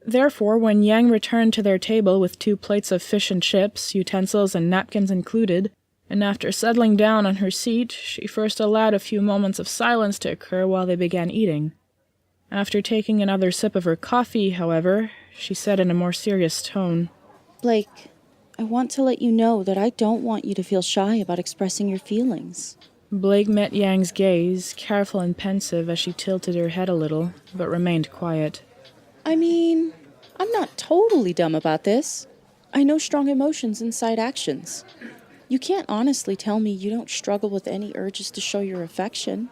Therefore, when Yang returned to their table with 2 plates of fish and chips, utensils and napkins included, and after settling down on her seat, she first allowed a few moments of silence to occur while they began eating. After taking another sip of her coffee, however, she said in a more serious tone, Blake, I want to let you know that I don't want you to feel shy about expressing your feelings. Blake met Yang's gaze, careful and pensive as she tilted her head a little, but remained quiet. I mean, I'm not totally dumb about this. I know strong emotions incite actions. You can't honestly tell me you don't struggle with any urges to show your affection.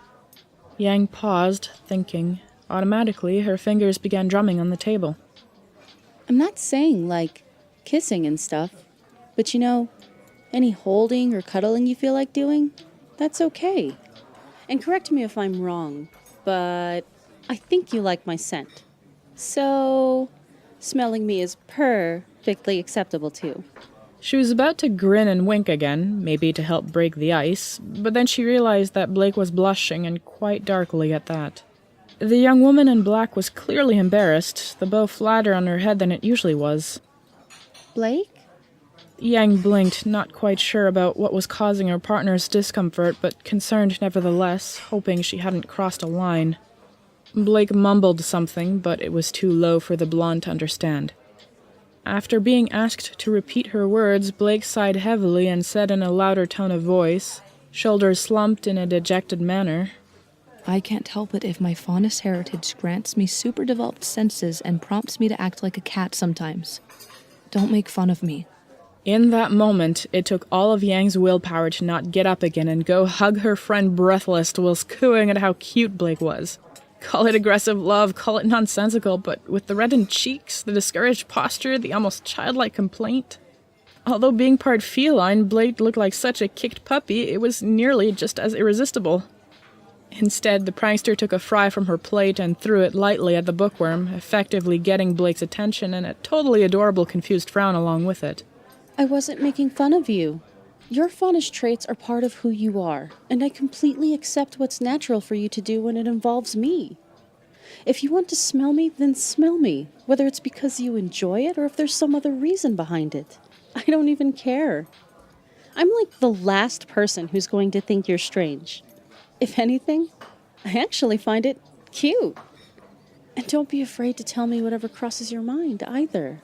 Yang paused, thinking. Automatically, her fingers began drumming on the table. I'm not saying, like, kissing and stuff, but any holding or cuddling you feel like doing, that's okay. And correct me if I'm wrong, but I think you like my scent. So, smelling me is perfectly acceptable too. She was about to grin and wink again, maybe to help break the ice, but then she realized that Blake was blushing, and quite darkly at that. The young woman in black was clearly embarrassed, the bow flatter on her head than it usually was. Blake? Yang blinked, not quite sure about what was causing her partner's discomfort, but concerned nevertheless, hoping she hadn't crossed a line. Blake mumbled something, but it was too low for the blonde to understand. After being asked to repeat her words, Blake sighed heavily and said in a louder tone of voice, shoulders slumped in a dejected manner, I can't help it if my faunus heritage grants me super-developed senses and prompts me to act like a cat sometimes. Don't make fun of me. In that moment, it took all of Yang's willpower to not get up again and go hug her friend breathless whilst cooing at how cute Blake was. Call it aggressive love, call it nonsensical, but with the reddened cheeks, the discouraged posture, the almost childlike complaint. Although being part feline, Blake looked like such a kicked puppy, it was nearly just as irresistible. Instead, the prankster took a fry from her plate and threw it lightly at the bookworm, effectively getting Blake's attention and a totally adorable confused frown along with it. I wasn't making fun of you. Your faunish traits are part of who you are, and I completely accept what's natural for you to do when it involves me. If you want to smell me, then smell me, whether it's because you enjoy it or if there's some other reason behind it. I don't even care. I'm like the last person who's going to think you're strange. If anything, I actually find it cute. And don't be afraid to tell me whatever crosses your mind, either.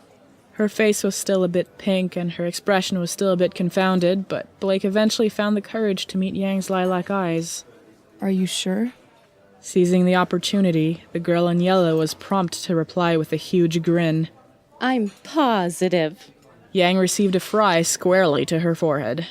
Her face was still a bit pink and her expression was still a bit confounded, but Blake eventually found the courage to meet Yang's lilac eyes. Are you sure? Seizing the opportunity, the girl in yellow was prompt to reply with a huge grin. I'm positive. Yang received a fry squarely to her forehead.